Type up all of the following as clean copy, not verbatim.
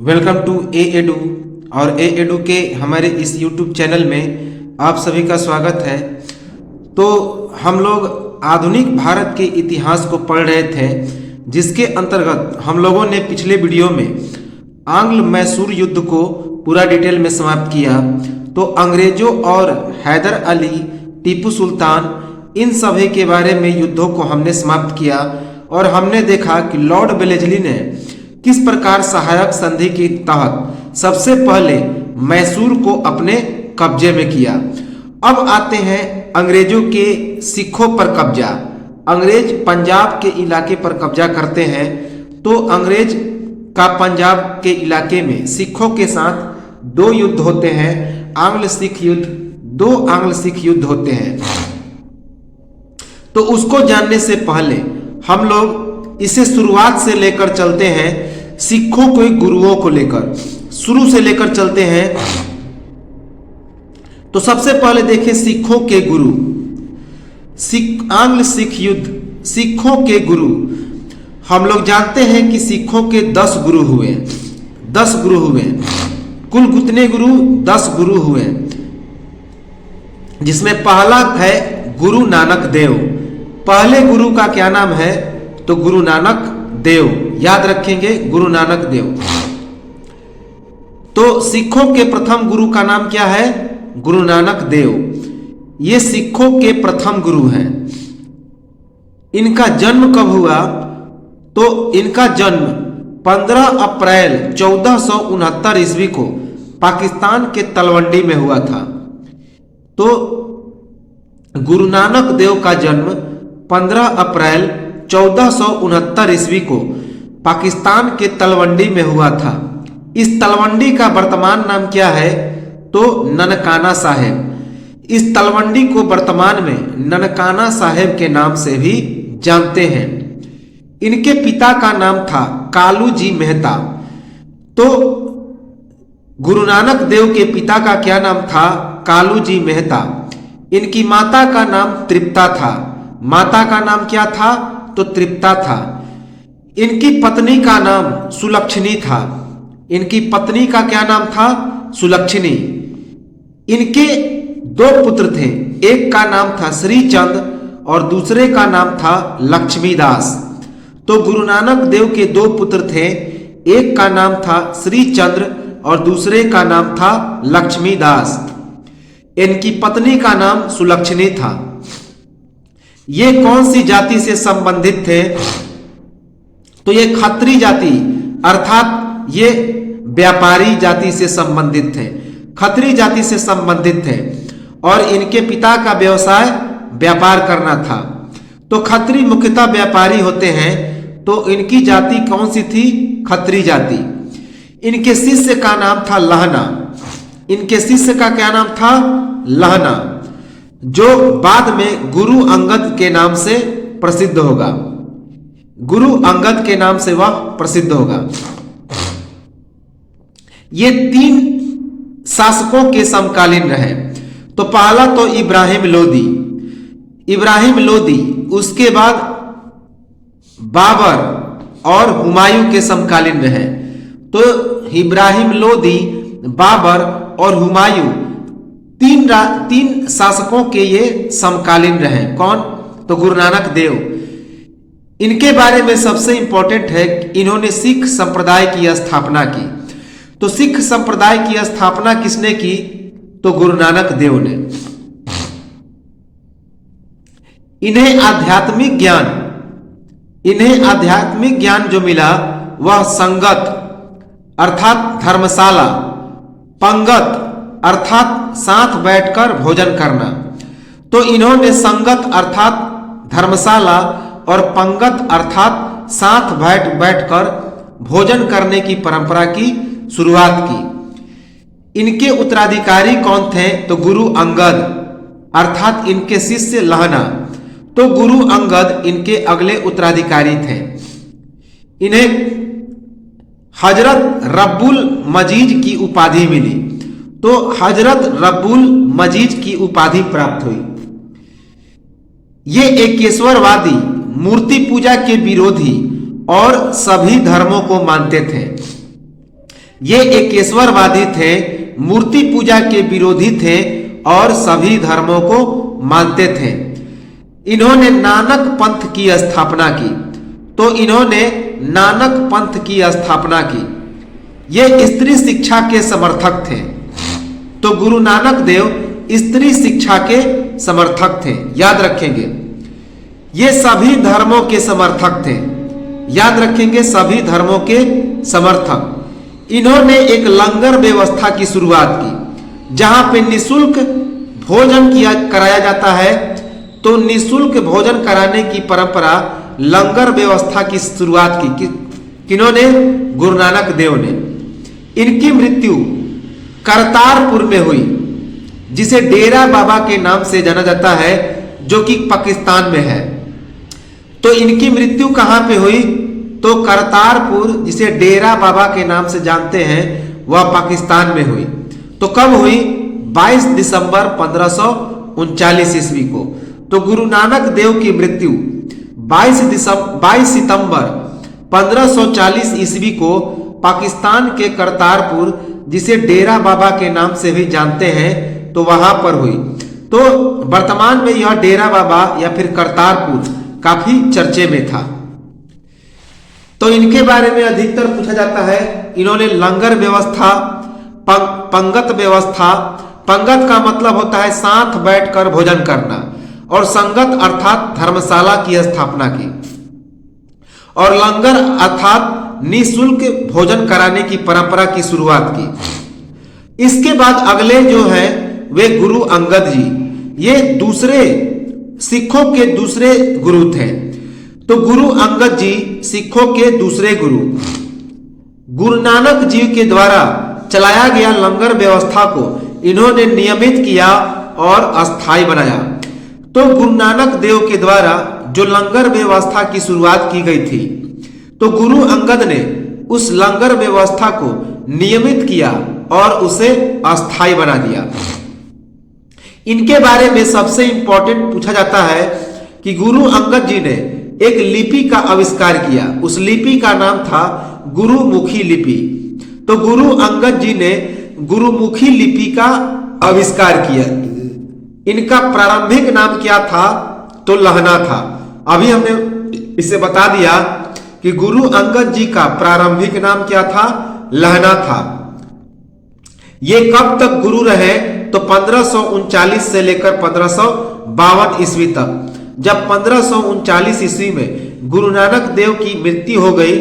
Welcome to A edu. और ए edu के हमारे इस यूट्यूब चैनल में आप सभी का स्वागत है। तो हम लोग आधुनिक भारत के इतिहास को पढ़ रहे थे, जिसके अंतर्गत हम लोगों ने पिछले वीडियो में आंग्ल मैसूर युद्ध को पूरा डिटेल में समाप्त किया। तो अंग्रेजों और हैदर अली, टीपू सुल्तान, इन सभी के बारे में युद्धों को हमने समाप्त किया और हमने देखा कि लॉर्ड वेलेस्ली ने किस प्रकार सहायक संधि के तहत सबसे पहले मैसूर को अपने कब्जे में किया। अब आते हैं अंग्रेजों के सिखों पर कब्जा। अंग्रेज पंजाब के इलाके पर कब्जा करते हैं। तो अंग्रेज का पंजाब के इलाके में सिखों के साथ दो युद्ध होते हैं, आंग्ल सिख युद्ध। दो आंग्ल सिख युद्ध होते हैं। तो उसको जानने से पहले हम लोग इसे शुरुआत से लेकर चलते हैं, सिखों के गुरुओं को लेकर शुरू से लेकर चलते हैं। तो सबसे पहले देखें सिखों के गुरु। आंग्ल सिख युद्ध, सिखों के गुरु। हम लोग जानते हैं कि सिखों के 10 गुरु हुए। 10 गुरु हुए, कुल कितने गुरु? 10 गुरु हुए, जिसमें पहला है गुरु नानक देव। पहले गुरु का क्या नाम है? तो गुरु नानक देव, याद रखेंगे, गुरु नानक देव। तो सिखों के प्रथम गुरु का नाम क्या है? गुरु नानक देव। ये सिखों के प्रथम गुरु हैं। इनका जन्म कब हुआ? तो इनका जन्म 15 अप्रैल 1469 ईस्वी को पाकिस्तान के तलवंडी में हुआ था। तो गुरु नानक देव का जन्म 15 अप्रैल 1469 ईस्वी को पाकिस्तान के तलवंडी में हुआ था। इस तलवंडी का वर्तमान नाम क्या है? तो ननकाना साहेब। इस तलवंडी को वर्तमान में ननकाना साहेब के नाम से भी जानते हैं। इनके पिता का नाम था कालू जी मेहता। तो गुरु नानक देव के पिता का क्या नाम था? कालू जी मेहता। इनकी माता का नाम तृप्ता था। माता का नाम क्या था? तो तृप्ता था। इनकी पत्नी का नाम सुलक्षणी था। इनकी पत्नी का क्या नाम था? सुलक्षणी। इनके 2 पुत्र थे, एक का नाम था श्रीचंद और दूसरे का नाम था लक्ष्मीदास। तो गुरु नानक देव के 2 पुत्र थे, एक का नाम था श्रीचंद्र और दूसरे का नाम था लक्ष्मीदास। इनकी पत्नी का नाम सुलक्षणी था। ये कौन सी जाति से संबंधित थे? तो ये खत्री जाति, अर्थात ये व्यापारी जाति से संबंधित थे, खत्री जाति से संबंधित थे। और इनके पिता का व्यवसाय व्यापार करना था। तो खत्री मुख्यतः व्यापारी होते हैं। तो इनकी जाति कौन सी थी? खत्री जाति। इनके शिष्य का नाम था लहना। इनके शिष्य का क्या नाम था? लहना, जो बाद में गुरु अंगद के नाम से प्रसिद्ध होगा। गुरु अंगद के नाम से वह प्रसिद्ध होगा। ये 3 शासकों के समकालीन रहे। तो पहला तो इब्राहिम लोदी। इब्राहिम लोदी, उसके बाद बाबर और हुमायूं के समकालीन रहे। तो इब्राहिम लोदी, बाबर और हुमायूं, 3 शासकों के ये समकालीन रहे। कौन? तो गुरु नानक देव। इनके बारे में सबसे इंपॉर्टेंट है कि इन्होंने सिख संप्रदाय की स्थापना की। तो सिख संप्रदाय की स्थापना किसने की? तो गुरु नानक देव ने। इन्हें आध्यात्मिक ज्ञान जो मिला वह संगत अर्थात धर्मशाला, पंगत अर्थात साथ बैठकर भोजन करना। तो इन्होंने संगत अर्थात धर्मशाला और पंगत अर्थात साथ बैठकर भोजन करने की परंपरा की शुरुआत की। इनके उत्तराधिकारी कौन थे? तो गुरु अंगद, अर्थात इनके शिष्य लहना। तो गुरु अंगद इनके अगले उत्तराधिकारी थे। इन्हें हजरत रब्बुल मजीज की उपाधि मिली। तो हजरत रब्बुल मजीज की उपाधि प्राप्त हुई। ये एकेश्वरवादी, मूर्ति पूजा के विरोधी और सभी धर्मों को मानते थे। ये एकेश्वरवादी थे, मूर्ति पूजा के विरोधी थे और सभी धर्मों को मानते थे। इन्होंने नानक पंथ की स्थापना की। तो इन्होंने नानक पंथ की स्थापना की। ये स्त्री शिक्षा के समर्थक थे। तो गुरु नानक देव स्त्री शिक्षा के समर्थक थे, याद रखेंगे। ये सभी धर्मों के समर्थक थे, याद रखेंगे, सभी धर्मों के समर्थक। इन्होंने एक लंगर व्यवस्था की शुरुआत की, जहां पे निःशुल्क भोजन कराया जाता है। तो निःशुल्क भोजन कराने की परंपरा, लंगर व्यवस्था की शुरुआत की किन्होंने? गुरु नानक देव ने। इनकी मृत्यु करतारपुर में हुई, जिसे डेरा बाबा के नाम से जाना जाता है, जो कि पाकिस्तान में है। तो इनकी मृत्यु कहां पे हुई? तो करतारपुर, जिसे डेरा बाबा के नाम से जानते हैं, वह पाकिस्तान में हुई। तो कब हुई? 22 दिसंबर 1539 ईस्वी को। तो गुरु नानक देव की मृत्यु 22 सितंबर 1540 ईस्वी को पाकिस्तान के करतारपुर, जिसे डेरा बाबा के नाम से भी जानते हैं, तो वहां पर हुई। तो वर्तमान में यह डेरा बाबा या फिर करतारपुर काफी चर्चे में था। तो इनके बारे में अधिकतर पूछा जाता है। इन्होंने लंगर व्यवस्था, पंगत व्यवस्था, पंगत का मतलब होता है साथ बैठकर भोजन करना, और संगत अर्थात धर्मशाला की स्थापना की, और लंगर अर्थात निःशुल्क भोजन कराने की परंपरा की शुरुआत की। इसके बाद अगले जो है वे गुरु अंगद जी। ये दूसरे सिखों के दूसरे गुरु थे। तो गुरु अंगद जी सिखों के दूसरे गुरु। गुरु नानक जी के द्वारा चलाया गया लंगर व्यवस्था को इन्होंने नियमित किया और अस्थायी बनाया। तो गुरु नानक देव के द्वारा जो लंगर व्यवस्था की शुरुआत की गई थी, तो गुरु अंगद ने उस लंगर व्यवस्था को नियमित किया और उसे अस्थायी बना दिया। इनके बारे में सबसे इंपॉर्टेंट पूछा जाता है कि गुरु अंगद जी ने एक लिपि का आविष्कार किया। उस लिपि का नाम था गुरुमुखी लिपि। तो गुरु अंगद जी ने गुरुमुखी लिपि का आविष्कार किया। इनका प्रारंभिक नाम क्या था? तो लहना था। अभी हमने इसे बता दिया कि गुरु अंगद जी का प्रारंभिक नाम क्या था? लहना था। ये कब तक गुरु रहे? तो 1539 से लेकर 1552 ईस्वी तक। जब 1539 ईस्वी में गुरु नानक देव की मृत्यु हो गई,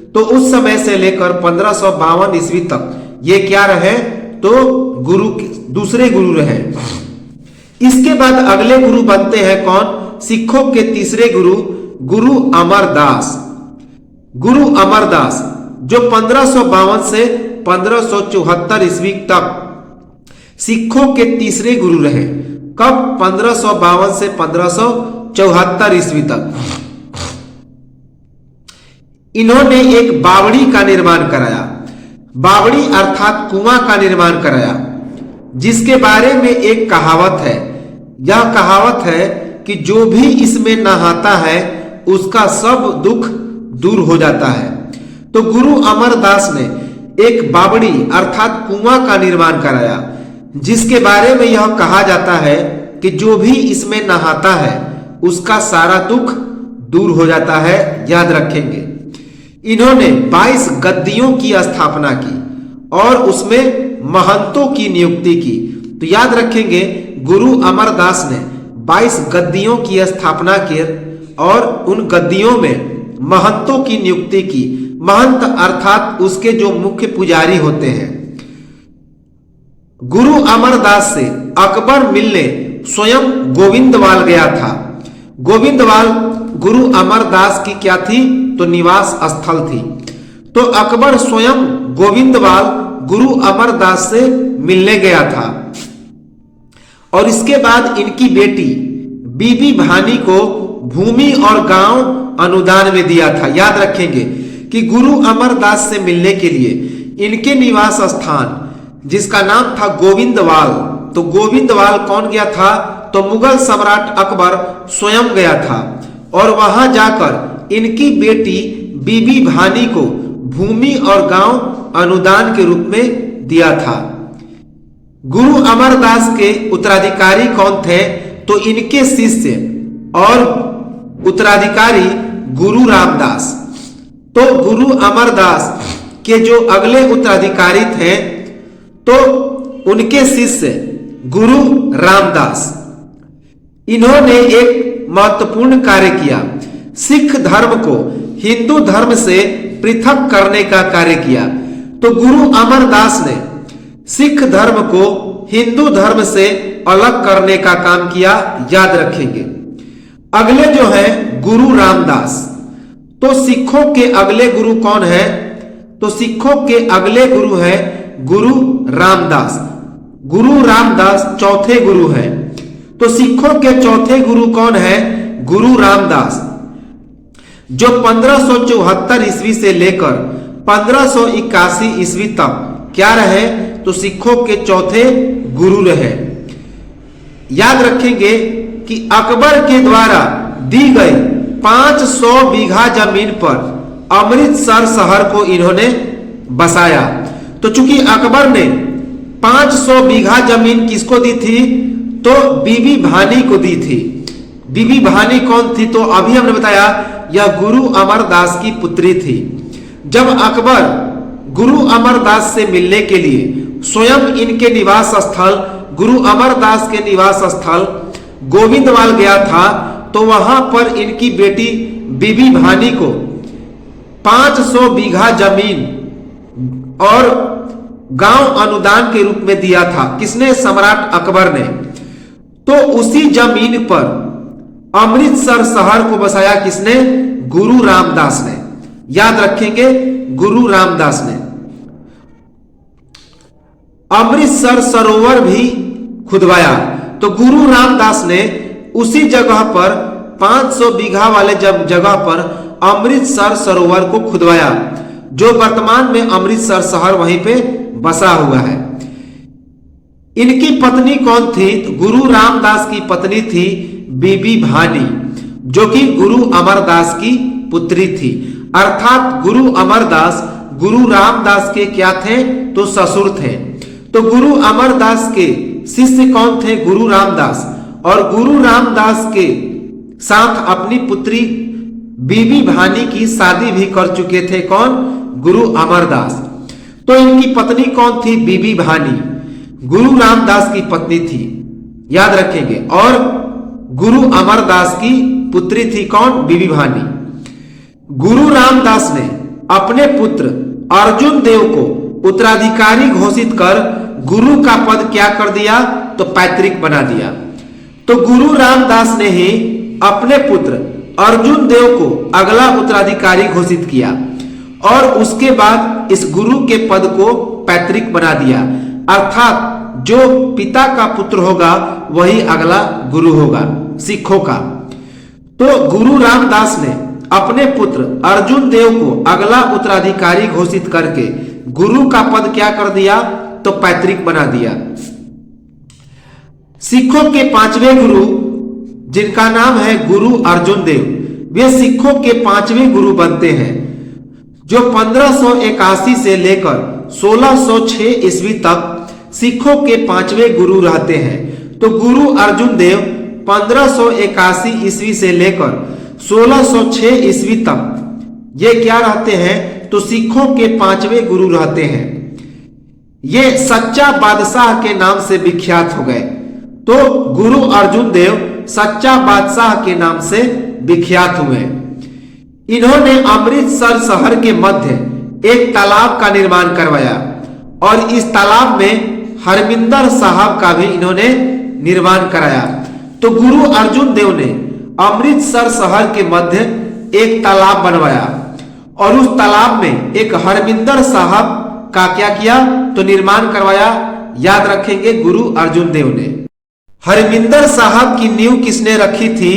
तो उस समय से लेकर 1552 ईस्वी तक ये क्या रहे? तो दूसरे गुरु रहे। इसके बाद अगले गुरु बनते हैं कौन? सिखों के तीसरे गुरु, गुरु अमरदास। गुरु अमरदास जो 1552 से 1574 ईस्वी तक सिखों के तीसरे गुरु रहे। कब? 1552 से 1574 ईस्वी तक। इन्होंने एक बावड़ी का निर्माण कराया। बावड़ी अर्थात कुआं का निर्माण कराया, जिसके बारे में एक कहावत है। यह कहावत है कि जो भी इसमें नहाता है उसका सब दुख दूर हो जाता है। तो गुरु अमरदास ने एक बावड़ी अर्थात कुआं का निर्माण कराया, जिसके बारे में यह कहा जाता है कि जो भी इसमें नहाता है उसका सारा दुख दूर हो जाता है, याद रखेंगे। इन्होंने 22 गद्दियों की स्थापना की और उसमें महंतों की नियुक्ति की। तो याद रखेंगे, गुरु अमरदास ने 22 गद्दियों की स्थापना की और उन गद्दियों में महंतों की नियुक्ति की। महंत अर्थात उसके जो मुख्य पुजारी होते हैं। गुरु अमरदास से अकबर मिलने स्वयं गोविंदवाल गया था। गोविंदवाल गुरु अमरदास की क्या थी? तो निवास स्थल थी। तो अकबर स्वयं गोविंदवाल गुरु अमरदास से मिलने गया था। और इसके बाद इनकी बेटी बीबी भानी को भूमि और गांव अनुदान में दिया था। याद रखेंगे कि गुरु अमरदास से मिलने के लिए इनके निवास स्थान, जिसका नाम था गोविंदवाल, तो गोविंदवाल कौन गया था? तो मुगल सम्राट अकबर स्वयं गया था और वहां जाकर इनकी बेटी बीबी भानी को भूमि और गांव अनुदान के रूप में दिया था। गुरु अमरदास के उत्तराधिकारी कौन थे? तो इनके शिष्य और उत्तराधिकारी गुरु रामदास। तो गुरु अमरदास के जो अगले उत्तराधिकारी थे तो उनके शिष्य गुरु रामदास। इन्होंने एक महत्वपूर्ण कार्य किया, सिख धर्म को हिंदू धर्म से पृथक करने का कार्य किया। तो गुरु अमरदास ने सिख धर्म को हिंदू धर्म से अलग करने का काम किया, याद रखेंगे। अगले जो है गुरु रामदास। तो सिखों के अगले गुरु कौन है? तो सिखों के अगले गुरु है गुरु रामदास। गुरु रामदास चौथे गुरु है। तो सिखों के चौथे गुरु कौन है? गुरु रामदास, जो 1574 ईस्वी से लेकर 1581 ईस्वी तक क्या रहे? तो सिखों के चौथे गुरु रहे। याद रखेंगे कि अकबर के द्वारा दी गई 500 बीघा जमीन पर अमृतसर शहर को इन्होंने बसाया। तो चूंकि अकबर ने 500 बीघा जमीन किसको दी थी? तो बीबी भानी को दी थी। बीबी भानी कौन थी? तो अभी हमने बताया यह गुरु अमरदास की पुत्री थी। जब अकबर गुरु अमरदास से मिलने के लिए स्वयं इनके निवास स्थल गुरु अमरदास के निवास स्थल गोविंदवाल गया था तो वहां पर इनकी बेटी बीबी भानी को 500 बीघा जमीन और गांव अनुदान के रूप में दिया था। किसने? सम्राट अकबर ने। तो उसी जमीन पर अमृतसर शहर को बसाया किसने? गुरु रामदास ने। याद रखेंगे, गुरु रामदास ने। अमृतसर सरोवर भी खुदवाया। तो गुरु रामदास ने उसी जगह पर 500 बीघा वाले जगह पर अमृतसर सरोवर को खुदवाया, जो वर्तमान में अमृतसर शहर वहीं पे बसा हुआ है। इनकी पत्नी कौन थी? तो गुरु रामदास की पत्नी थी बीबी भानी, जो कि गुरु अमरदास की पुत्री थी। अर्थात गुरु अमरदास गुरु रामदास के क्या थे? तो ससुर थे। तो गुरु अमरदास के शिष्य कौन थे? गुरु रामदास। और गुरु रामदास के साथ अपनी पुत्री बीबी भानी की शादी भी कर चुके थे। कौन? गुरु अमरदास। तो इनकी पत्नी कौन थी? बीबी भानी गुरु रामदास की पत्नी थी, याद रखेंगे। और गुरु अमरदास की पुत्री थी कौन? बीबी भानी। गुरु रामदास ने अपने पुत्र अर्जुन देव को उत्तराधिकारी घोषित कर गुरु का पद क्या कर दिया? तो पैतृक बना दिया। तो गुरु रामदास ने ही अपने पुत्र अर्जुन देव को अगला उत्तराधिकारी घोषित किया और उसके बाद इस गुरु के पद को पैतृक बना दिया। अर्थात जो पिता का पुत्र होगा वही अगला गुरु होगा सिखों का। तो गुरु रामदास ने अपने पुत्र अर्जुन देव को अगला उत्तराधिकारी घोषित करके गुरु का पद क्या कर दिया? तो पैतृक बना दिया। सिखों के पांचवें गुरु जिनका नाम है गुरु अर्जुन देव, वे सिखों के पांचवें गुरु बनते हैं, जो 1581 से लेकर 1606 ईस्वी तक सिखों के पांचवें गुरु रहते हैं। तो गुरु अर्जुन देव 1581 ईस्वी से लेकर 1606 ईस्वी तक ये क्या रहते हैं? तो सिखों के पांचवें गुरु रहते हैं। ये सच्चा बादशाह के नाम से विख्यात हो गए। तो गुरु अर्जुन देव सच्चा बादशाह के नाम से विख्यात हुए। इन्होंने अमृतसर शहर के मध्य एक तालाब का निर्माण करवाया और इस तालाब में हरमिंदर साहब का भी इन्होंने निर्माण कराया। तो गुरु अर्जुन देव ने अमृतसर शहर के मध्य एक तालाब बनवाया और उस तालाब में एक हरमिंदर साहब का क्या किया? तो निर्माण करवाया। याद रखेंगे, गुरु अर्जुन देव ने। हरमिंदर साहब की नींव किसने रखी थी?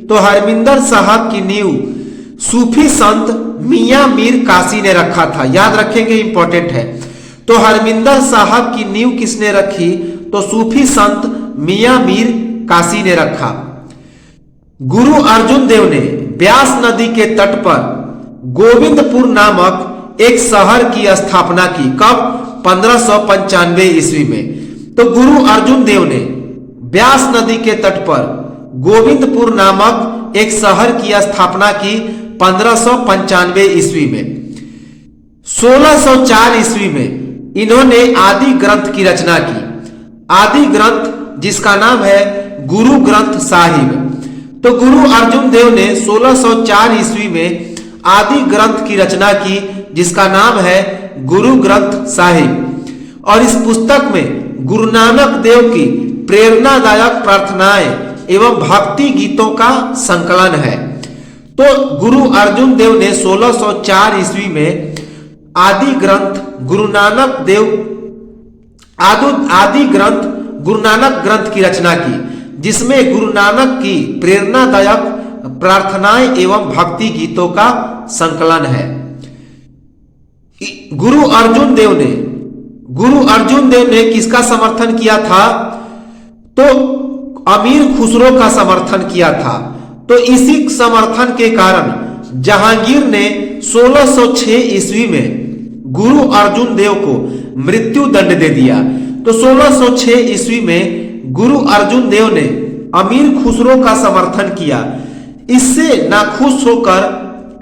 तो हरमिंदर साहब की नींव सूफी संत मियां मीर कासी ने रखा था। याद रखेंगे, इंपॉर्टेंट है। तो हरमिंदर साहब की नींव किसने रखी? तो सूफी संत मियां मीर कासी ने रखा। गुरु अर्जुन देव ने ब्यास नदी के तट पर गोविंदपुर नामक एक शहर की स्थापना की। कब? 1595 ईस्वी में। तो गुरु अर्जुन देव ने व्यास नदी के तट पर गोविंदपुर नामक एक शहर की स्थापना की 1595 ईस्वी में। 1604 ईस्वी में इन्होंने आदि ग्रंथ की रचना की। आदि ग्रंथ जिसका नाम है गुरु ग्रंथ साहिब। तो गुरु अर्जुन देव ने 1604 ईस्वी में आदि ग्रंथ की रचना की जिसका नाम है गुरु ग्रंथ साहिब। और इस पुस्तक में गुरु नानक देव की प्रेरणादायक प्रार्थनाएं एवं भक्ति गीतों का संकलन है। तो गुरु अर्जुन देव ने 1604 ईस्वी में आदि ग्रंथ गुरु नानक देव आदि ग्रंथ गुरु नानक ग्रंथ की रचना की, जिसमें गुरु नानक की प्रेरणादायक प्रार्थनाएं एवं भक्ति गीतों का संकलन है। गुरु अर्जुन देव ने किसका समर्थन किया था? तो अमीर खुसरो का समर्थन किया था। तो इसी समर्थन के कारण जहांगीर ने 1606 ईस्वी में गुरु अर्जुन देव को मृत्यु दंड दे दिया। तो 1606 ईस्वी में गुरु अर्जुन देव ने अमीर खुसरो का समर्थन किया। इससे नाखुश होकर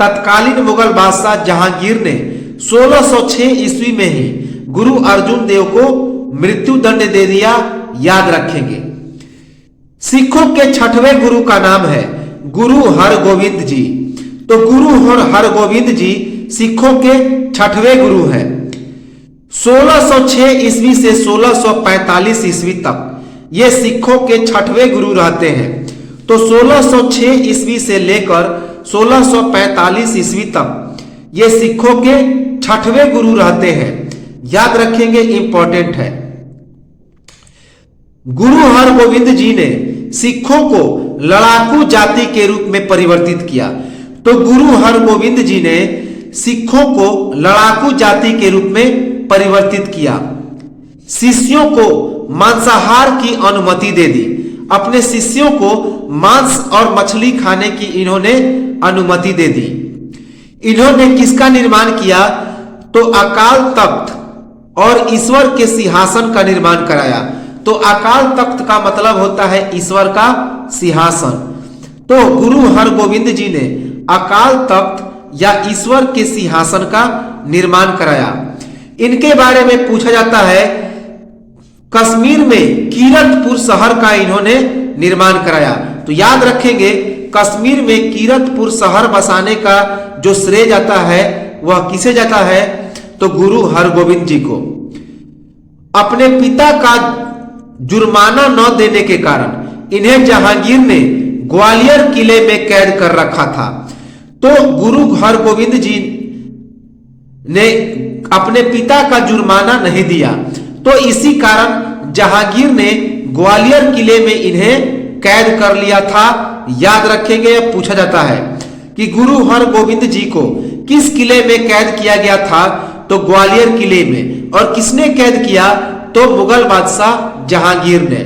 तत्कालीन मुगल बादशाह जहांगीर ने 1606 ईस्वी में ही गुरु अर्जुन देव को मृत्यु दंड दे दिया। याद रखेंगे। सिखों के छठवें गुरु का नाम है गुरु हरगोविंद जी। तो गुरु हरगोविंद जी सिखों के छठवें गुरु हैं। 1606 ईस्वी से 1645 ईस्वी तक ये सिखों के छठवें गुरु रहते हैं। तो 1606 ईस्वी से लेकर 1645 ईस्वी तक ये सिखों के छठवें गुरु रहते हैं। याद रखेंगे, इंपॉर्टेंट है। गुरु हरगोविंद जी ने सिखों को लड़ाकू जाति के रूप में परिवर्तित किया। तो गुरु हरगोविंद जी ने सिखों को लड़ाकू जाति के रूप में परिवर्तित किया। शिष्यों को मांसाहार की अनुमति दे दी। अपने शिष्यों को मांस और मछली खाने की इन्होंने अनुमति दे दी। इन्होंने किसका निर्माण किया? तो अकाल तख्त और ईश्वर के सिंहासन का निर्माण कराया। तो अकाल तख्त का मतलब होता है ईश्वर का सिंहासन। तो गुरु हरगोविंद जी ने अकाल तख्त या ईश्वर के सिंहासन का निर्माण कराया। इनके बारे में पूछा जाता है, कश्मीर में कीरतपुर शहर का इन्होंने निर्माण कराया। तो याद रखेंगे, कश्मीर में कीरतपुर शहर बसाने का जो श्रेय जाता है वह किसे जाता है? तो गुरु हरगोविंद जी को। अपने पिता का जुर्माना न देने के कारण इन्हें जहांगीर ने ग्वालियर किले में कैद कर रखा था। तो गुरु हरगोविंद जी ने अपने पिता का जुर्माना नहीं दिया। तो इसी कारण जहांगीर ने ग्वालियर किले में इन्हें कैद कर लिया था। याद रखेंगे, पूछा जाता है कि गुरु हरगोविंद जी को किस किले में कैद किया गया था? तो ग्वालियर किले में। और किसने कैद किया? तो मुगल बादशाह जहांगीर ने।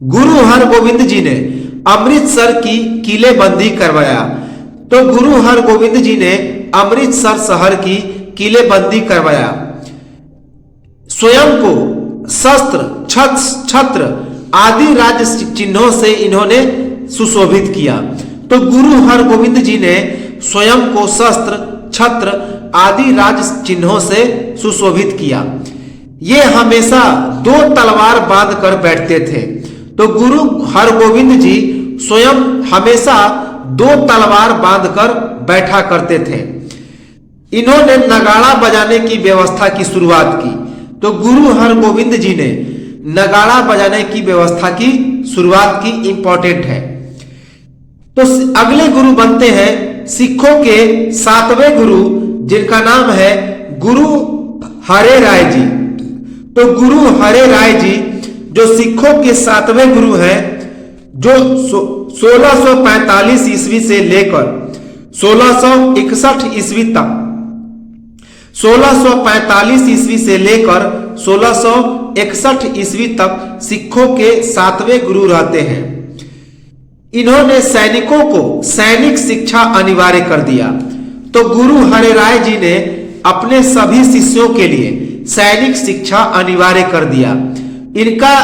गुरु हरगोविंद जी ने अमृतसर की किलेबंदी करवाया। तो गुरु हरगोविंद जी ने अमृतसर शहर की किलेबंदी करवाया। स्वयं को शस्त्र, छत्र आदि राज चिन्हों से इन्होंने सुशोभित किया। तो गुरु हरगोविंद जी ने स्वयं को शस्त्र, छत्र आदि राज चिन्हों से सुशोभित किया। ये हमेशा 2 तलवार बांध कर बैठते थे। तो गुरु हरगोविंद जी स्वयं हमेशा 2 तलवार बांधकर बैठा करते थे। इन्होंने नगाड़ा बजाने की व्यवस्था की शुरुआत की। तो गुरु हरगोविंद जी ने नगाड़ा बजाने की व्यवस्था की शुरुआत की। इंपॉर्टेंट है। तो अगले गुरु बनते हैं सिखों के 7वें गुरु, जिनका नाम है गुरु हरे राय जी। तो गुरु हरे राय जी जो सिखों के 7वें गुरु हैं, जो 1645 ईस्वी से लेकर 1661 ईस्वी तक, 1645 ईस्वी से लेकर 1661 ईस्वी तक सिखों के 7वें गुरु रहते हैं। इन्होंने सैनिकों को सैनिक शिक्षा अनिवार्य कर दिया। तो गुरु हरिराय जी ने अपने सभी शिष्यों के लिए सैनिक शिक्षा अनिवार्य कर दिया। इनका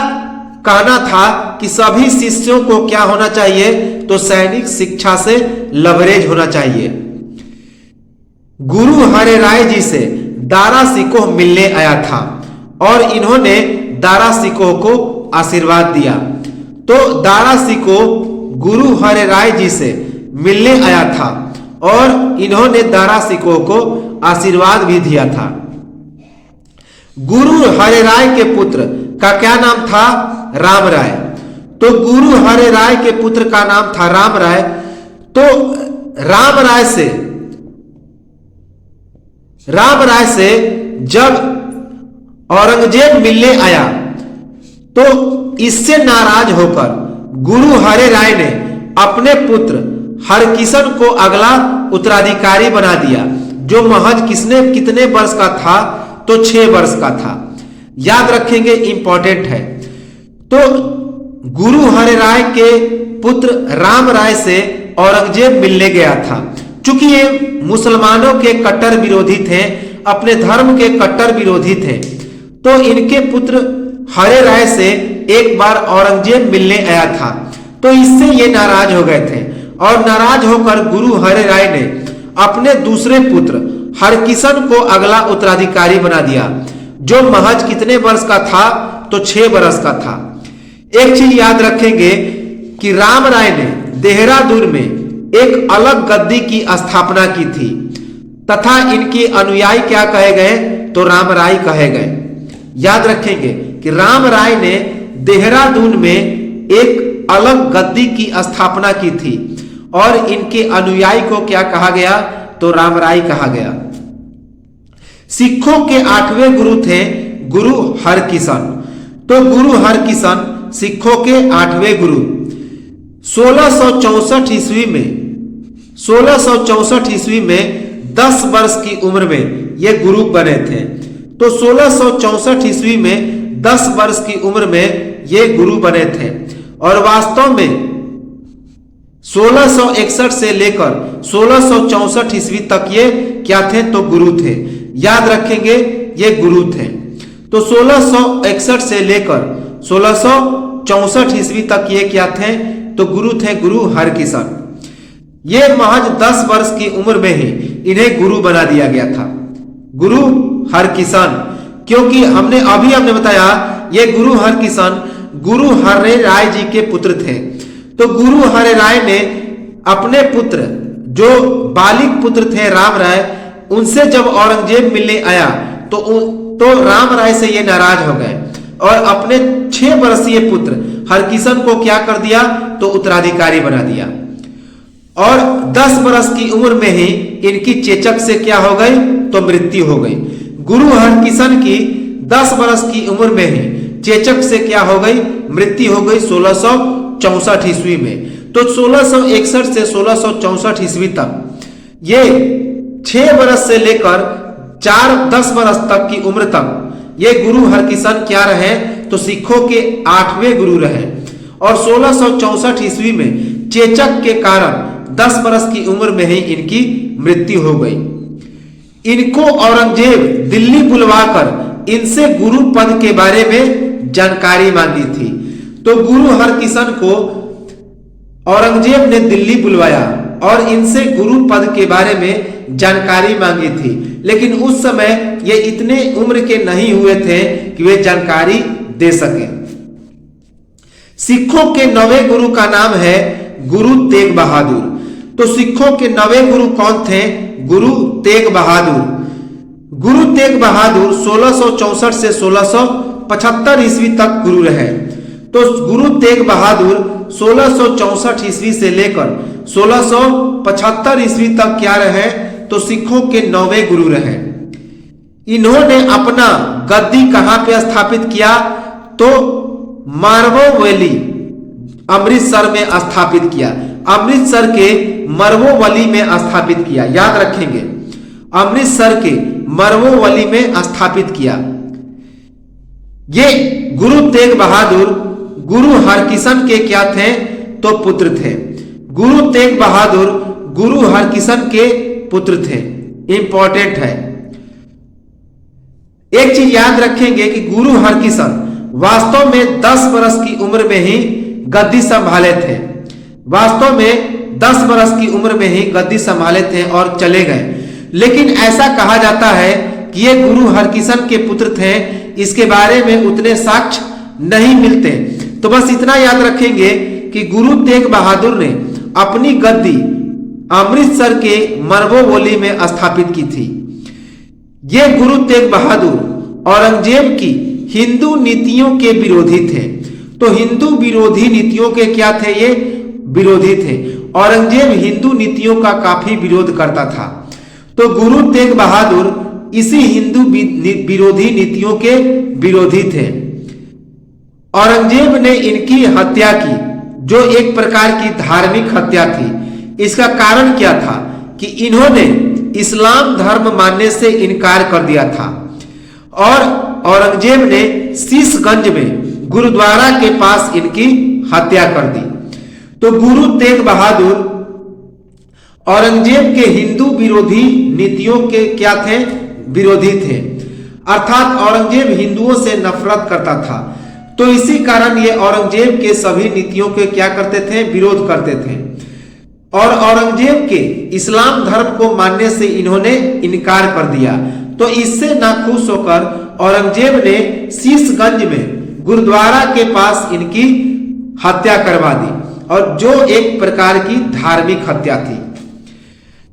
कहना था कि सभी शिष्यों को क्या होना चाहिए, तो सैनिक शिक्षा से लबरेज होना चाहिए। गुरु हरिराय जी से दारा शिकोह मिलने आया था और इन्होंने दारा शिकोह को आशीर्वाद दिया। तो दारा शिकोह गुरु हरिराय जी से मिलने आया था और इन्होंने दारा शिकोह को आशीर्वाद भी दिया था। गुरु हरिराय के पुत्र का क्या नाम था, राम राय। तो गुरु हरिराय के पुत्र का नाम था राम राय। तो राम राय से जब औरंगजेब मिलने आया तो इससे नाराज होकर गुरु हरिराय ने अपने पुत्र हरकिशन को अगला उत्तराधिकारी बना दिया, जो महज कितने वर्ष का था, तो 6 वर्ष का था। याद रखेंगे, इंपॉर्टेंट है। तो गुरु हरिराय के पुत्र राम राय से औरंगजेब मिलने गया था। चूंकि ये मुसलमानों के कट्टर विरोधी थे, अपने धर्म के कट्टर विरोधी थे, तो इनके पुत्र हरिराय से एक बार औरंगजेब मिलने आया था। तो इससे ये नाराज हो गए थे और नाराज होकर गुरु हरिराय ने अपने दूसरे पुत्र हरकिशन को अगला उत्तराधिकारी बना दिया, जो महज कितने वर्ष का था, तो 6 वर्ष का था। एक चीज याद रखेंगे कि राम राय ने देहरादून में एक अलग गद्दी की स्थापना की थी तथा इनके अनुयायी क्या कहे गए, तो राम राय कहे गए। याद रखेंगे कि राम राय ने देहरादून में एक अलग गद्दी की स्थापना की थी और इनके अनुयायी को क्या कहा गया, तो राम राय कहा गया। सिखों के 8वें गुरु थे गुरु हरकिशन। तो गुरु हरकिशन सिखों के 8वें गुरु 1664 ईस्वी में 10 वर्ष की उम्र में ये गुरु बने थे। तो 1664 ईस्वी में 10 वर्ष की उम्र में ये गुरु बने थे और वास्तव में 1661 से लेकर 1664 ईस्वी तक ये क्या थे, तो गुरु थे। याद रखेंगे, ये गुरु थे। तो 1661 से लेकर 1664 ईस्वी तक ये क्या थे, तो गुरु थे, गुरु हरकिशन। ये महज 10 वर्ष की उम्र में ही इन्हें गुरु बना दिया गया था, गुरु हरकिशन। क्योंकि हमने बताया ये गुरु हरकिशन गुरु हरिराय जी के पुत्र थे। तो गुरु हरिराय ने अपने पुत्र, जो बालिक पुत्र थे राम राय, उनसे जब औरंगजेब मिलने आया तो राम राय से ये नाराज हो गए और अपने 6 वर्षीय पुत्र हरकिशन को क्या कर दिया, तो उत्तराधिकारी बना दिया। और 10 वर्ष की उम्र में ही इनकी चेचक से क्या हो गई, तो मृत्यु हो गई। गुरु हरकिशन की 10 वर्ष की उम्र में ही चेचक से क्या हो गई, मृत्यु हो गई 1664 ईस्वी में। तो 1661 से 1664 ईस्वी तक ये 6 वर्ष से लेकर 10 वर्ष तक की उम्र तक ये गुरु हरकिशन क्या रहे, तो सिखों के 8वें गुरु रहे। और 1664 ईस्वी में चेचक के कारण 10 वर्ष की उम्र में ही इनकी मृत्यु हो गई। इनको औरंगजेब दिल्ली बुलवाकर इनसे गुरु पद के बारे में जानकारी मांगी थी। तो गुरु हरकिशन को औरंगजेब ने दिल्ली बुलवाया और इनसे गुरु पद के बारे में जानकारी मांगी थी, लेकिन उस समय ये इतने उम्र के नहीं हुए थे कि वे जानकारी दे सके। सिखों के 9वें गुरु का नाम है गुरु तेग बहादुर। तो सिखों के 9वें गुरु कौन थे, गुरु तेग बहादुर। गुरु तेग बहादुर 1664 से 1675 ईस्वी तक गुरु रहे। तो गुरु तेग बहादुर 1664 ईस्वी से लेकर 1675 ईस्वी तक क्या रहे, तो सिखों के 9वें गुरु रहे। इन्होंने अपना गद्दी कहां पे स्थापित किया, तो मारवो वैली अमृतसर में स्थापित किया। अमृतसर के मरवो वली में स्थापित किया। याद रखेंगे, अमृतसर के मरवो वली में स्थापित किया। ये गुरु तेग बहादुर गुरु हरकिशन के क्या थे, तो पुत्र थे। गुरु तेग बहादुर गुरु हरकिशन के पुत्र थे। इंपॉर्टेंट है, एक चीज याद रखेंगे कि गुरु हरकिशन वास्तव में 10 वर्ष की उम्र में ही गद्दी संभाले थे। वास्तव में 10 वर्ष की उम्र में ही गद्दी संभाले थे और चले गए। लेकिन ऐसा कहा जाता है कि ये गुरु हरकिशन के पुत्र थे। इसके बारे में उतने साक्ष्य नहीं मिलते। तो बस इतना याद रखेंगे कि गुरु तेग बहादुर ने अपनी गद्दी अमृतसर के मरबोवली में स्थापित की थी। ये गुरु तेग बहादुर औरंगजेब की हिंदू नीतियों के विरोधी थे। तो हिंदू विरोधी नीतियों के क्या थे? ये विरोधी थे। औरंगजेब हिंदू नीतियों का काफी विरोध करता था। तो गुरु तेग बहादुर इसी हिंदू विरोधी नीतियों के विरोधी थे। औरंगजेब ने इनकी हत्या की, जो एक प्रकार की धार्मिक हत्या थी। इसका कारण क्या था कि इन्होंने इस्लाम धर्म मानने से इनकार कर दिया था और औरंगजेब ने शीशगंज में गुरुद्वारा के पास इनकी हत्या कर दी। तो गुरु तेग बहादुर औरंगजेब के हिंदू विरोधी नीतियों के क्या थे? विरोधी थे। अर्थात औरंगजेब हिंदुओं से नफरत करता था। तो इसी कारण ये औरंगजेब के सभी नीतियों के क्या करते थे? विरोध करते थे। और औरंगजेब के इस्लाम धर्म को मानने से इन्होंने इनकार कर दिया। तो इससे नाखुश होकर औरंगजेब ने शीशगंज में गुरुद्वारा के पास इनकी हत्या करवा दी, और जो एक प्रकार की धार्मिक हत्या थी।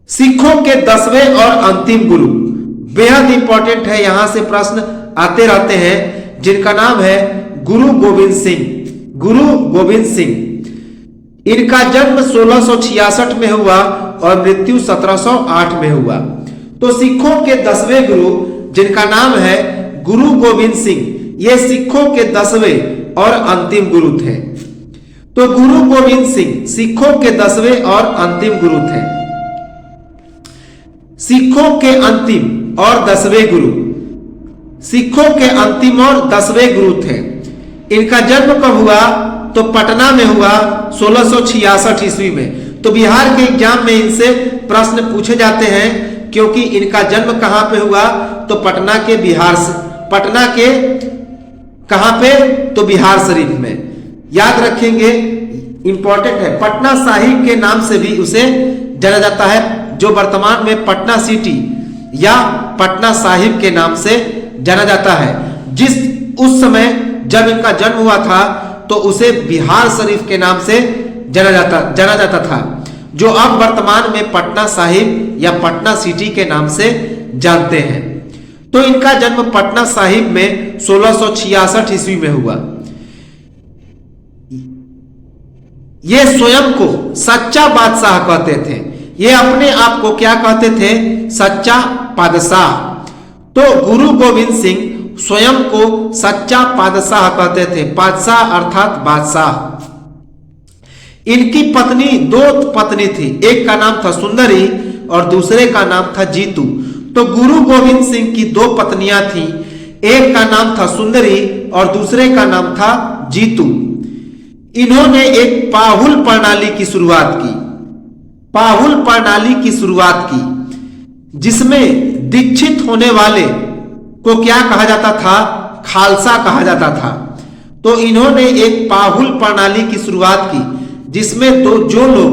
सिखों के 10वें और अंतिम गुरु बेहद इंपॉर्टेंट है, यहां से प्रश्न आते रहते हैं, जिनका नाम है गुरु गोविंद सिंह। गुरु गोविंद सिंह, इनका जन्म 1666 में हुआ और मृत्यु 1708 में हुआ। तो सिखों के 10वें गुरु, जिनका नाम है गुरु गोविंद सिंह, ये सिखों के 10वें और अंतिम गुरु थे। तो गुरु गोविंद सिंह सिखों के 10वें और अंतिम गुरु थे। सिखों के अंतिम और 10वें गुरु, सिखों के अंतिम और 10वें गुरु थे। इनका जन्म कब हुआ? तो पटना में हुआ 1666 ईस्वी में। तो बिहार के एग्जाम में इनसे प्रश्न पूछे जाते हैं, क्योंकि इनका जन्म कहां पे हुआ? तो पटना के बिहार से, पटना के कहां पे? तो बिहार शरीफ में। याद रखेंगे, इंपॉर्टेंट है। पटना साहिब के नाम से भी उसे जाना जाता है, जो वर्तमान में पटना सिटी या पटना साहिब के नाम से जाना जाता है। जिस उस समय जब इनका जन्म हुआ था तो उसे बिहार शरीफ के नाम से जाना जाता था, जो अब वर्तमान में पटना साहिब या पटना सिटी के नाम से जानते हैं। तो इनका जन्म पटना साहिब में 1666 ईस्वी में हुआ। ये स्वयं को सच्चा बादशाह कहते थे। ये अपने आप को क्या कहते थे? सच्चा बादशाह। तो गुरु गोविंद सिंह स्वयं को सच्चा बादशाह कहते थे। बादशाह अर्थात बादशाह। इनकी पत्नी, 2 पत्नी थी। एक का नाम था सुंदरी और दूसरे का नाम था जीतू। तो गुरु गोविंद सिंह की 2 पत्नियां थीं। एक का नाम था सुंदरी और दूसरे का नाम था जीतू। इन्होंने एक पाहुल प्रणाली की शुरुआत की। पाहुल प्रणाली की शुरुआत की, जिसमें दीक्षित होने वाले को क्या कहा जाता था? खालसा कहा जाता था। तो इन्होंने एक पाहुल प्रणाली की शुरुआत की, जिसमें जो लोग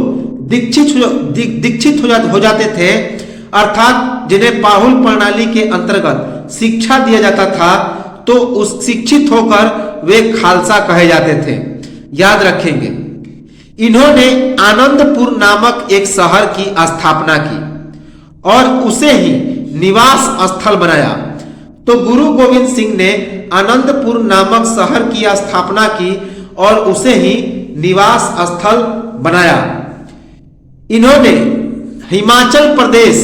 दीक्षित हो जाते थे, अर्थात जिन्हें पाहुल प्रणाली के अंतर्गत शिक्षा दिया जाता था, तो उस शिक्षित होकर वे खालसा कहे जाते थे। याद रखेंगे, इन्होंने आनंदपुर नामक एक शहर की स्थापना की और उसे ही निवास स्थल बनाया। तो गुरु गोविंद सिंह ने आनंदपुर नामक शहर की स्थापना की और उसे ही निवास स्थल बनाया। इन्होंने हिमाचल प्रदेश,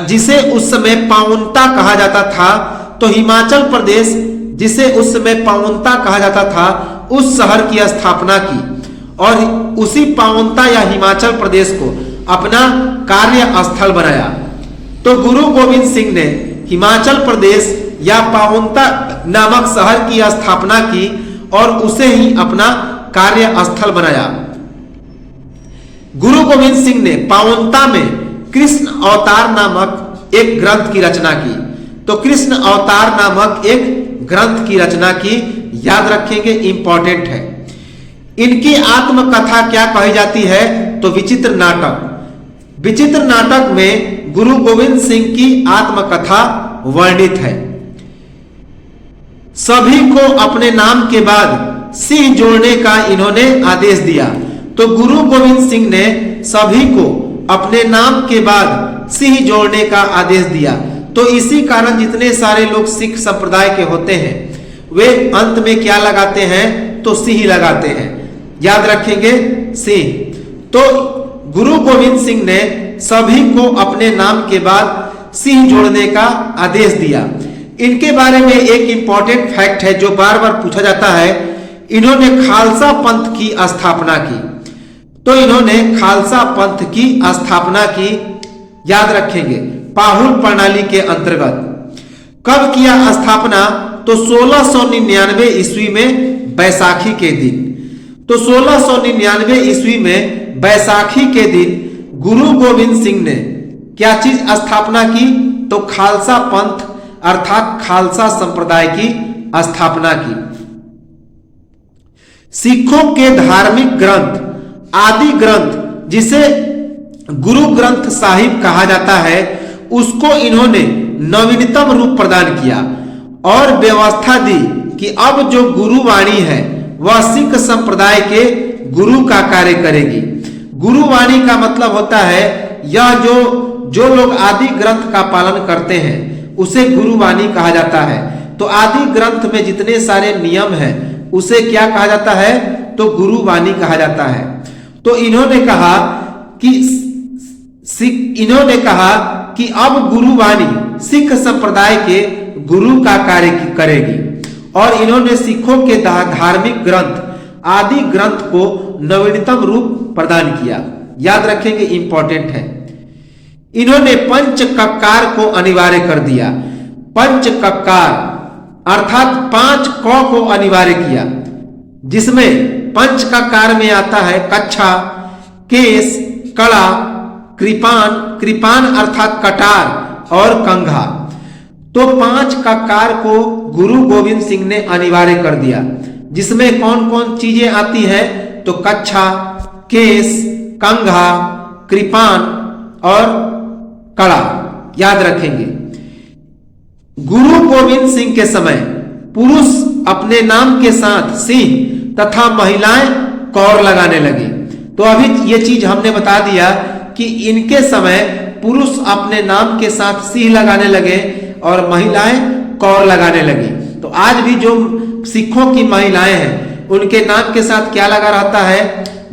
जिसे उस समय पाउंता कहा जाता था, तो हिमाचल प्रदेश जिसे उस समय पाउंता कहा जाता था, उस शहर की स्थापना की और उसी पाउंता या हिमाचल प्रदेश को अपना कार्य स्थल बनाया। तो गुरु गोविंद सिंह ने हिमाचल प्रदेश या पाउंता नामक शहर की स्थापना की और उसे ही अपना कार्य स्थल बनाया। गुरु गोविंद सिंह ने पाउंता में कृष्ण अवतार नामक एक ग्रंथ की रचना की। तो कृष्ण अवतार नामक एक ग्रंथ की रचना की, याद रखेंगे, इंपॉर्टेंट है। इनकी आत्मकथा क्या कही जाती है? तो विचित्र नाटक। विचित्र नाटक में गुरु गोविंद सिंह की आत्मकथा वर्णित है। सभी को अपने नाम के बाद सिंह जोड़ने का इन्होंने आदेश दिया। तो गुरु गोविंद सिंह ने सभी को अपने नाम के बाद सिंह जोड़ने का आदेश दिया। तो इसी कारण जितने सारे लोग सिख संप्रदाय के होते हैं वे अंत में क्या लगाते हैं? तो सिंह लगाते हैं, याद रखेंगे, सिंह। तो गुरु गोविंद सिंह ने सभी को अपने नाम के बाद सिंह जोड़ने का आदेश दिया। इनके बारे में एक इंपॉर्टेंट फैक्ट है जो बार बार पूछा जाता है। इन्होंने खालसा पंथ की स्थापना की। तो इन्होंने खालसा पंथ की स्थापना की, याद रखेंगे, पाहुल प्रणाली के अंतर्गत। कब किया स्थापना? तो 1699 ईस्वी में बैसाखी के दिन। तो 1699 ईस्वी में बैसाखी के दिन गुरु गोविंद सिंह ने क्या चीज स्थापना की? तो खालसा पंथ अर्थात खालसा संप्रदाय की स्थापना की। सिखों के धार्मिक ग्रंथ आदि ग्रंथ जिसे गुरु ग्रंथ साहिब कहा जाता है, उसको इन्होंने नवीनतम रूप प्रदान किया और व्यवस्था दी कि अब जो गुरुवाणी है वह सिख संप्रदाय के गुरु का कार्य करेगी। गुरुवाणी का मतलब होता है यह जो लोग आदि ग्रंथ का पालन करते हैं उसे गुरुवाणी कहा जाता है। तो आदि ग्रंथ में जितने सारे नियम हैं उसे क्या कहा जाता है? तो गुरुवाणी कहा जाता है। तो इन्होंने कहा कि अब गुरुवाणी सिख संप्रदाय के गुरु का कार्य करेगी और इन्होंने सिखों के धार्मिक ग्रंथ आदि ग्रंथ को नवीनतम रूप प्रदान किया, याद रखेंगे, इंपॉर्टेंट है। इन्होंने पंच कक्कार को अनिवार्य कर दिया। पंच कक्कार अर्थात 5 क को अनिवार्य किया, जिसमें पंच कक्कार में आता है कच्छा, केस, कड़ा, कृपान अर्थात कटार और कंघा। तो 5 कक्कार को गुरु गोविंद सिंह ने अनिवार्य कर दिया, जिसमें कौन कौन चीजें आती है? तो कच्छा, केस, कंघा, कृपान और कड़ा, याद रखेंगे। गुरु गोविंद सिंह के समय पुरुष अपने नाम के साथ सिंह तथा महिलाएं कौर लगाने लगी। तो अभी ये चीज हमने बता दिया कि इनके समय पुरुष अपने नाम के साथ सिंह लगाने लगे और महिलाएं कौर लगाने लगी। तो आज भी जो सिखों की महिलाएं हैं उनके नाम के साथ क्या लगा रहता है?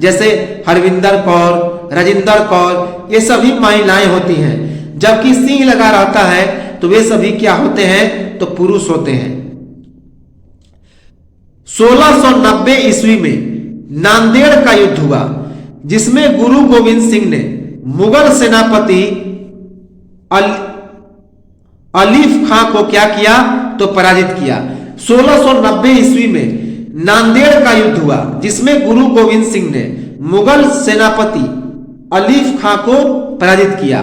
जैसे हरविंदर कौर, राजिंदर कौर, ये सभी महिलाएं होती हैं। जबकि सिंह लगा रहता है तो वे सभी क्या होते हैं? तो पुरुष होते हैं। 1690 ईस्वी में नांदेड़ का युद्ध हुआ, जिसमें गुरु गोविंद सिंह ने मुगल सेनापति अलीफ खां को क्या किया? तो पराजित किया। 1690 ईस्वी में नांदेड़ का युद्ध हुआ, जिसमें गुरु गोविंद सिंह ने मुगल सेनापति अलीफ खां को पराजित किया।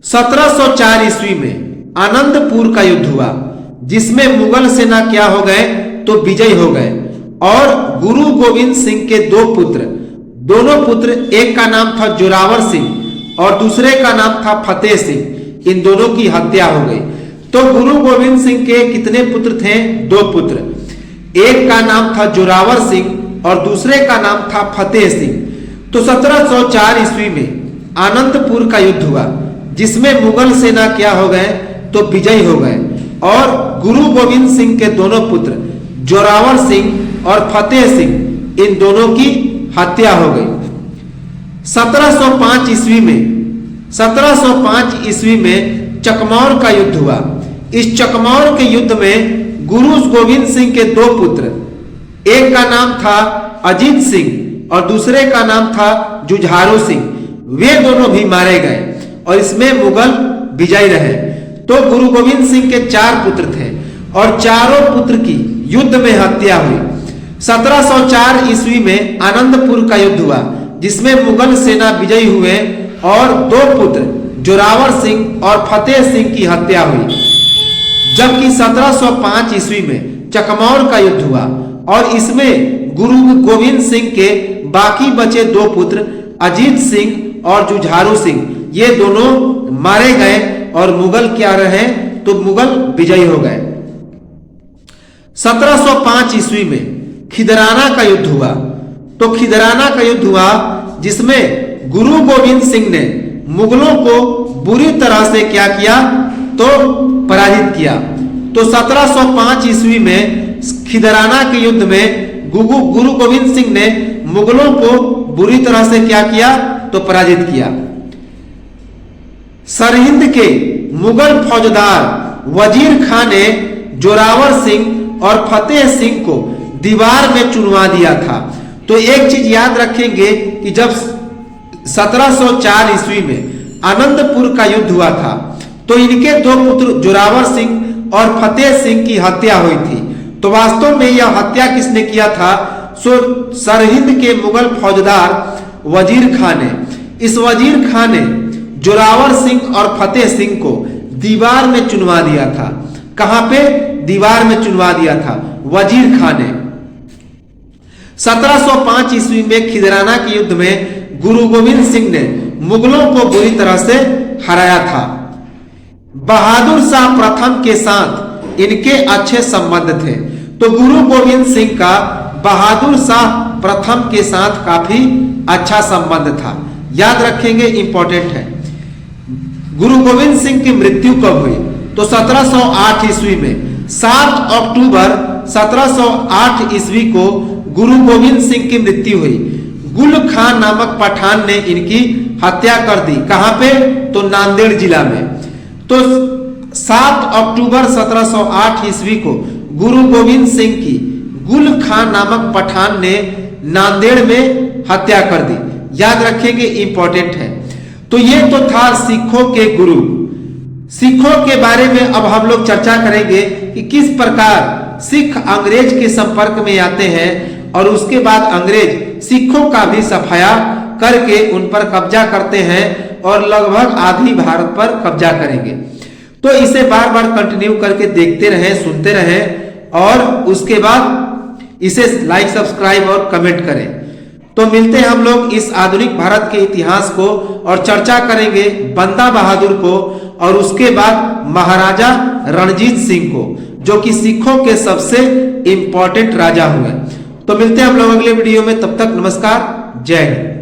1704 ईस्वी में आनंदपुर का युद्ध हुआ, जिसमें मुगल सेना क्या हो गए? तो विजयी हो गए और गुरु गोविंद सिंह के दोनों पुत्र, एक का नाम था जोरावर सिंह और दूसरे का नाम था फतेह सिंह, इन दोनों की हत्या हो गई। तो गुरु गोविंद सिंह के कितने पुत्र थे? 2 पुत्र, एक का नाम था जोरावर सिंह और दूसरे का नाम था फतेह सिंह। तो 1704 ईस्वी में आनंदपुर का युद्ध हुआ, जिसमें मुगल सेना क्या हो गए? तो विजयी हो गए और गुरु गोविंद सिंह के दोनों पुत्र जोरावर सिंह और फतेह सिंह, इन दोनों की हत्या हो गई। 1705 ईस्वी में चकमौर का युद्ध हुआ। इस चकमौर के युद्ध में गुरु गोविंद सिंह के 2 पुत्र, एक का नाम था अजीत सिंह और दूसरे का नाम था जुझारू सिंह, वे दोनों भी मारे गए और इसमें मुगल विजयी रहे। तो गुरु गोविंद सिंह के 4 पुत्र थे और चारों पुत्र की युद्ध में हत्या हुई। 1704 ईस्वी में आनंदपुर का युद्ध हुआ, जिसमें मुगल सेना विजयी हुए और 2 पुत्र जोरावर सिंह और फतेह सिंह की हत्या हुई। जबकि 1705 ईस्वी में चकमौर का युद्ध हुआ और इसमें गुरु गोविंद सिंह के बाकी बचे दो पुत्र अजीत सिंह और जुझारू सिंह ये दोनों मारे गए और मुगल क्या रहे तो मुगल विजयी हो गए। 1705 ईस्वी में खिदराना का युद्ध हुआ। तो खिदराना का युद्ध हुआ जिसमें गुरु गोविंद सिंह ने मुगलों को बुरी तरह से क्या किया तो पराजित किया। तो 1705 ईस्वी में खिदराना के युद्ध में गुरु गोविंद सिंह ने मुगलों को बुरी तरह से क्या किया तो पराजित किया। सरहिंद के मुगल फौजदार वजीर खान ने जोरावर सिंह और फतेह सिंह को दीवार में चुनवा दिया था। तो एक चीज याद रखेंगे कि जब 1704 ईस्वी में आनंदपुर का युद्ध हुआ था तो इनके दो पुत्र जोरावर सिंह और फतेह सिंह की हत्या हुई थी। तो वास्तव में यह हत्या किसने किया था? सो सरहिंद के मुगल फौजदार वजीर खान ने। इस वजीर खान ने जोरावर सिंह और फतेह सिंह को दीवार में चुनवा दिया था। कहां पे? दीवार में चुनवा दिया था वजीर खान ने। 1705 ईस्वी में खिदराना के युद्ध में गुरु गोविंद सिंह ने मुगलों को बुरी तरह से हराया था। बहादुर शाह प्रथम के साथ इनके अच्छे संबंध थे। तो गुरु गोविंद सिंह का बहादुर शाह प्रथम के साथ काफी अच्छा संबंध था। याद रखेंगे, इंपॉर्टेंट है। गुरु गोविंद सिंह की मृत्यु कब हुई? तो 1708 ईस्वी में 7 अक्टूबर 1708 ईस्वी को गुरु गोविंद सिंह की मृत्यु हुई। गुल खान नामक पठान ने इनकी हत्या कर दी। कहां पे? तो नांदेड़ जिला में। तो 7 अक्टूबर 1708 ईस्वी को गुरु गोविंद सिंह की गुल खान नामक पठान ने नांदेड़ में हत्या कर दी। याद रखेंगे, इंपॉर्टेंट है। तो ये तो था सिखों के गुरु। सिखों के बारे में अब हम लोग चर्चा करेंगे कि किस प्रकार सिख अंग्रेज के संपर्क में आते हैं और उसके बाद अंग्रेज सिखों का भी सफाया करके उन पर कब्जा करते हैं और लगभग आधी भारत पर कब्जा करेंगे। तो इसे बार बार कंटिन्यू करके देखते रहें, सुनते रहें और उसके बाद इसे लाइक, सब्सक्राइब और कमेंट करें। तो मिलते हैं हम लोग इस आधुनिक भारत के इतिहास को और चर्चा करेंगे बंदा बहादुर को और उसके बाद महाराजा रणजीत सिंह को, जो कि सिखों के सबसे इंपॉर्टेंट राजा हुए। तो मिलते हैं हम लोग अगले वीडियो में। तब तक नमस्कार, जय हिंद।